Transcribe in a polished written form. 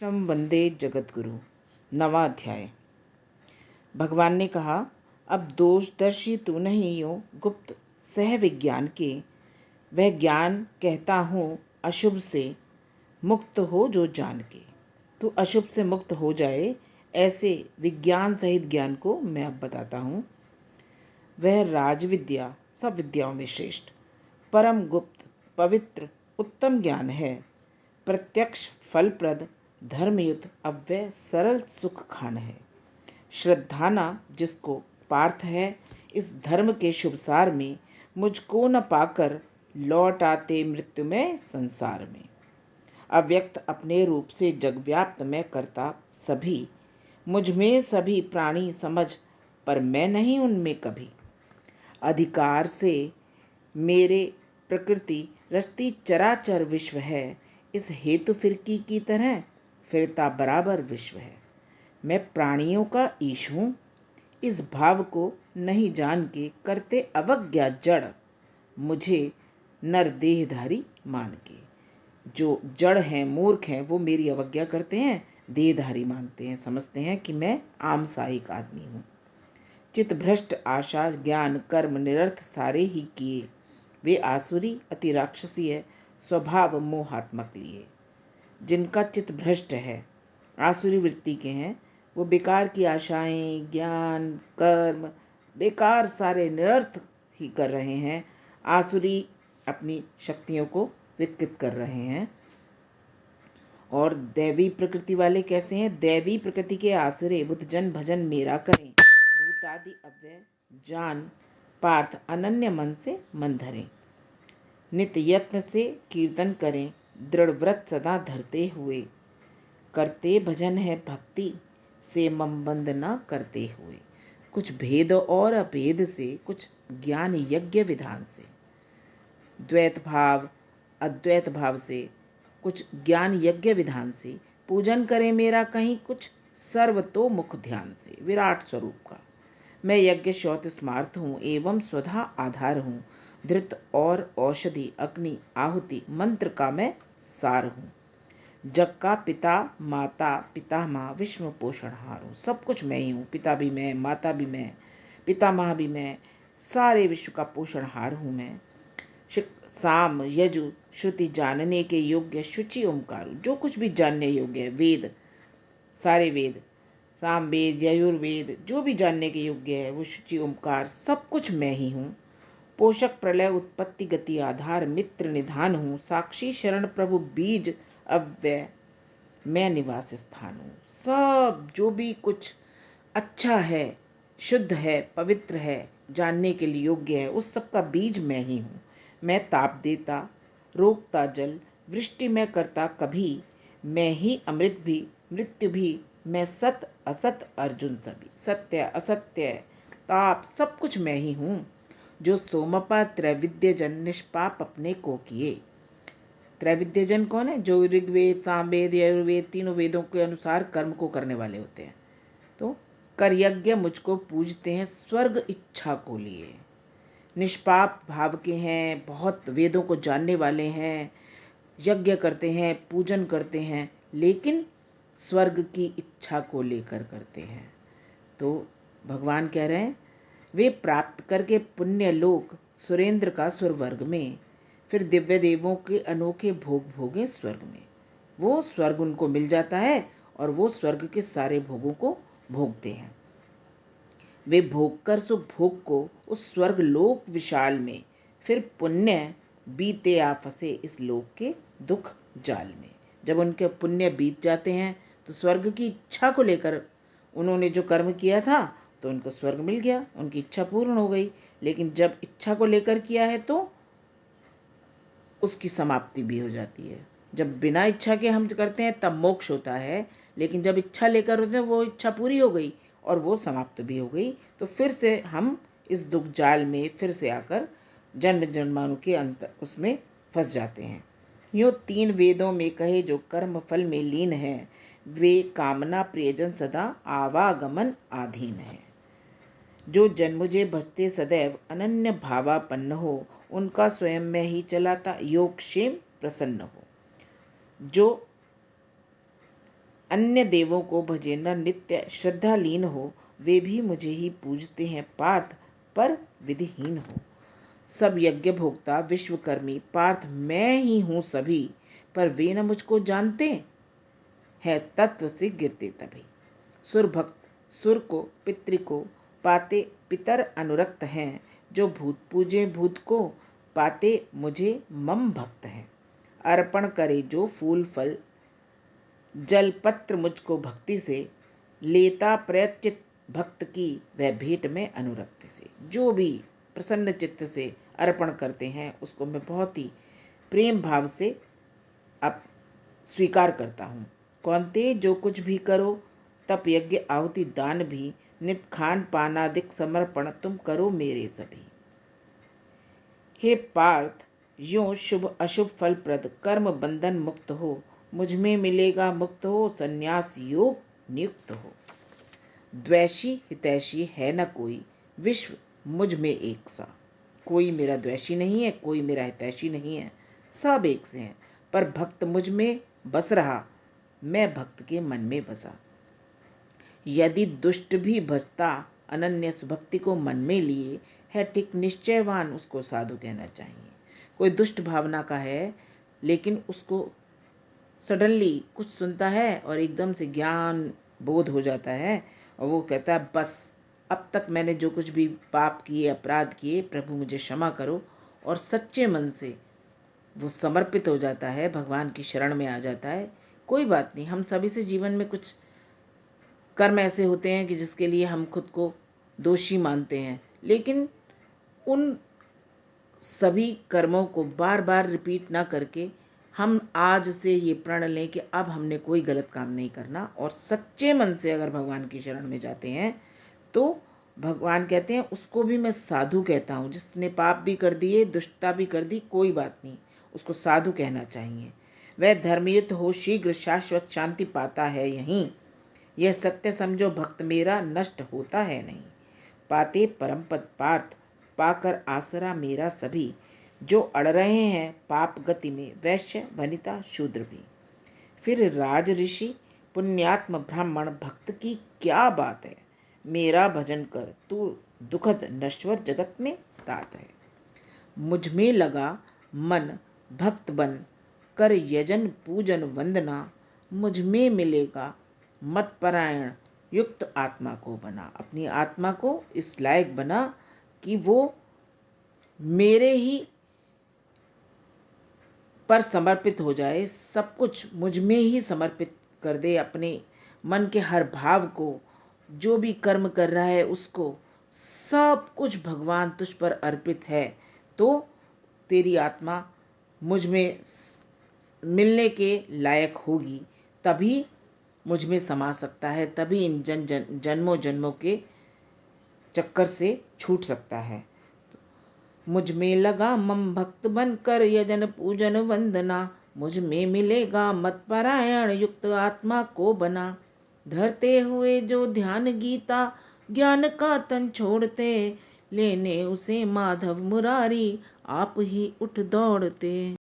कृष्णम वंदे जगद्गुरु। 9वां अध्याय। भगवान ने कहा, अब दोषदर्शी तू नहीं हो गुप्त सह विज्ञान के, वह ज्ञान कहता हूँ अशुभ से मुक्त हो जो जान के। तू अशुभ से मुक्त हो जाए, ऐसे विज्ञान सहित ज्ञान को मैं अब बताता हूँ। वह राजविद्या सब विद्याओं में श्रेष्ठ, परम गुप्त पवित्र उत्तम ज्ञान है। प्रत्यक्ष फलप्रद धर्मयुत अव्यय सरल सुख खान है। श्रद्धाना जिसको पार्थ है, इस धर्म के शुभ सार में मुझको न पाकर लौट आते मृत्यु में संसार में। अव्यक्त अपने रूप से जगव्याप्त मैं करता सभी, मुझ में सभी प्राणी समझ, पर मैं नहीं उनमें कभी। अधिकार से मेरे प्रकृति रचती चराचर विश्व है, इस हेतु फिरकी की तरह फिरता बराबर विश्व है। मैं प्राणियों का ईश हूँ, इस भाव को नहीं जान के करते अवज्ञा जड़, मुझे नर देहधारी मान के। जो जड़ हैं, मूर्ख हैं, वो मेरी अवज्ञा करते हैं, देहधारी मानते हैं, समझते हैं कि मैं आम साहिक आदमी हूँ। चित भ्रष्ट आशा ज्ञान कर्म निरर्थ सारे ही किए, वे आसुरी अति राक्षसी है, स्वभाव मोहात्मक लिए। जिनका चित्त भ्रष्ट है, आसुरी वृत्ति के हैं, वो बेकार की आशाएं ज्ञान कर्म बेकार सारे निरर्थ ही कर रहे हैं, आसुरी अपनी शक्तियों को विकृत कर रहे हैं। और दैवी प्रकृति वाले कैसे हैं? दैवी प्रकृति के आश्रय बुद्ध जन भजन मेरा करें, भूतादि अव्यय जान पार्थ अनन्य मन से मन धरें। नित्य यत्न से कीर्तन करें, दृढ़ व्रत सदा धरते हुए, करते भजन है भक्ति से मम बंद न करते हुए। कुछ भेद और अभेद से, कुछ ज्ञान यज्ञ विधान से, द्वैत भाव अद्वैत भाव से, कुछ ज्ञान यज्ञ विधान से, पूजन करें मेरा कहीं कुछ सर्वतोमुख ध्यान से। विराट स्वरूप का मैं यज्ञ श्रौत स्मार्थ हूँ, एवं स्वधा आधार हूँ। धृत और औषधि अग्नि आहुति मंत्र का मैं सार हूँ। जग का पिता माता पितामह विश्व पोषणहार हूँ। सब कुछ मैं ही हूँ, पिता भी मैं, माता भी मैं, पितामह भी मैं, सारे विश्व का पोषणहार हूँ मैं। साम यजु श्रुति जानने के योग्य शुचि ओंकार, जो कुछ भी जानने योग्य है, वेद सारे वेद, साम वेद यजुर्वेद जो भी जानने के योग्य है, वो शुचि ओंकार सब कुछ मैं ही हूँ। पोषक प्रलय उत्पत्ति गति आधार मित्र निधान हूँ। साक्षी शरण प्रभु बीज अव्यय मैं निवास स्थान हूँ। सब जो भी कुछ अच्छा है, शुद्ध है, पवित्र है, जानने के लिए योग्य है, उस सब का बीज मैं ही हूँ। मैं ताप देता रोकता जल, वृष्टि मैं करता कभी, मैं ही अमृत भी मृत्यु भी, मैं सत असत अर्जुन सभी। सत्य असत्य ताप सब कुछ मैं ही हूँ। जो सोमपा त्रैविद्यजन निष्पाप अपने को किए। त्रैविद्यजन कौन है? जो ऋग्वेद सामवेद यजुर्वेद तीनों वेदों के अनुसार कर्म को करने वाले होते हैं। तो कर यज्ञ मुझको पूजते हैं, स्वर्ग इच्छा को लिए। निष्पाप भाव के हैं, बहुत वेदों को जानने वाले हैं, यज्ञ करते हैं, पूजन करते हैं, लेकिन स्वर्ग की इच्छा को लेकर करते हैं। तो भगवान कह रहे हैं, वे प्राप्त करके पुण्य लोक सुरेंद्र का सुरवर्ग में, फिर दिव्य देवों के अनोखे भोग भोगे स्वर्ग में। वो स्वर्ग उनको मिल जाता है और वो स्वर्ग के सारे भोगों को भोगते हैं। वे भोग कर सुख भोग को उस स्वर्ग लोक विशाल में, फिर पुण्य बीते आ फंसे इस लोक के दुख जाल में। जब उनके पुण्य बीत जाते हैं तो स्वर्ग की इच्छा को लेकर, उन्होंने जो कर्म किया था तो उनको स्वर्ग मिल गया, उनकी इच्छा पूर्ण हो गई। लेकिन जब इच्छा को लेकर किया है तो उसकी समाप्ति भी हो जाती है। जब बिना इच्छा के हम करते हैं तब मोक्ष होता है, लेकिन जब इच्छा लेकर होते हैं, वो इच्छा पूरी हो गई और वो समाप्त भी हो गई, तो फिर से हम इस दुख जाल में फिर से आकर जन्म जन्मानु के अंत उसमें फंस जाते हैं। यूँ 3 वेदों में कहे जो कर्म फल में लीन है, वे कामना प्रियजन सदा आवागमन आधीन है। जो जन मुझे भजते सदैव अनन्य भावापन्न हो, उनका स्वयं में ही चलाता योग क्षेम प्रसन्न हो। जो अन्य देवों को भजे न नित्य श्रद्धालीन हो, वे भी मुझे ही पूजते हैं पार्थ, पर विधिहीन हो। सब यज्ञ भोक्ता विश्वकर्मी पार्थ मैं ही हूँ सभी, पर वे न मुझको जानते हैं, तत्व से गिरते तभी। सुर भक्त सुर को पितृ को पाते पितर अनुरक्त हैं, जो भूत पूजे भूत को पाते मुझे मम भक्त हैं। अर्पण करे जो फूल फल जल पत्र मुझको भक्ति से, लेता प्रयचित भक्त की वह भेंट में अनुरक्त से। जो भी प्रसन्न चित्त से अर्पण करते हैं उसको मैं बहुत ही प्रेम भाव से अब स्वीकार करता हूँ। कौन्तेय जो कुछ भी करो, तप यज्ञ आहुति दान भी, नित खान पानादिक समर्पण तुम करो मेरे सभी। हे पार्थ, यों शुभ अशुभ फलप्रद कर्म बंधन मुक्त हो, मुझ में मिलेगा मुक्त हो, संन्यास योग नियुक्त हो। द्वेषी हितैषी है न कोई, विश्व मुझ में एक सा। कोई मेरा द्वेषी नहीं है, कोई मेरा हितैषी नहीं है, सब एक से हैं। पर भक्त मुझ में बस रहा, मैं भक्त के मन में बसा। यदि दुष्ट भी भजता अनन्य सुभक्ति को मन में लिए, है ठीक निश्चयवान उसको साधु कहना चाहिए। कोई दुष्ट भावना का है, लेकिन उसको सडनली कुछ सुनता है और एकदम से ज्ञान बोध हो जाता है, और वो कहता है बस अब तक मैंने जो कुछ भी पाप किए अपराध किए प्रभु मुझे क्षमा करो, और सच्चे मन से वो समर्पित हो जाता है, भगवान की शरण में आ जाता है। कोई बात नहीं, हम सभी से जीवन में कुछ कर्म ऐसे होते हैं कि जिसके लिए हम खुद को दोषी मानते हैं, लेकिन उन सभी कर्मों को बार बार रिपीट ना करके हम आज से ये प्रण लें कि अब हमने कोई गलत काम नहीं करना, और सच्चे मन से अगर भगवान की शरण में जाते हैं तो भगवान कहते हैं उसको भी मैं साधु कहता हूँ। जिसने पाप भी कर दिए, दुष्टता भी कर दी, कोई बात नहीं, उसको साधु कहना चाहिए। वह धर्मयुक्त हो शीघ्र शाश्वत शांति पाता है यहीं, यह सत्य समझो भक्त मेरा नष्ट होता है नहीं। पाते परम पद पार्थ, पाकर आसरा मेरा सभी, जो अड़ रहे हैं पाप गति में वैश्य वनिता शूद्र भी। फिर राज ऋषि पुण्यात्म ब्राह्मण भक्त की क्या बात है, मेरा भजन कर तू दुखद नश्वर जगत में तात है। मुझ में लगा मन भक्त बन कर यजन पूजन वंदना, मुझ में मिलेगा मत परायण युक्त आत्मा को बना। अपनी आत्मा को इस लायक बना कि वो मेरे ही पर समर्पित हो जाए, सब कुछ मुझ में ही समर्पित कर दे, अपने मन के हर भाव को, जो भी कर्म कर रहा है उसको, सब कुछ भगवान तुझ पर अर्पित है, तो तेरी आत्मा मुझ में मिलने के लायक होगी, तभी मुझ में समा सकता है, तभी इन जन्मों जन्मों के चक्कर से छूट सकता है। मुझ में लगा मम भक्त बनकर यजन पूजन वंदना, मुझ में मिलेगा मत परायण युक्त आत्मा को बना। धरते हुए जो ध्यान गीता ज्ञान का तन छोड़ते, लेने उसे माधव मुरारी आप ही उठ दौड़ते।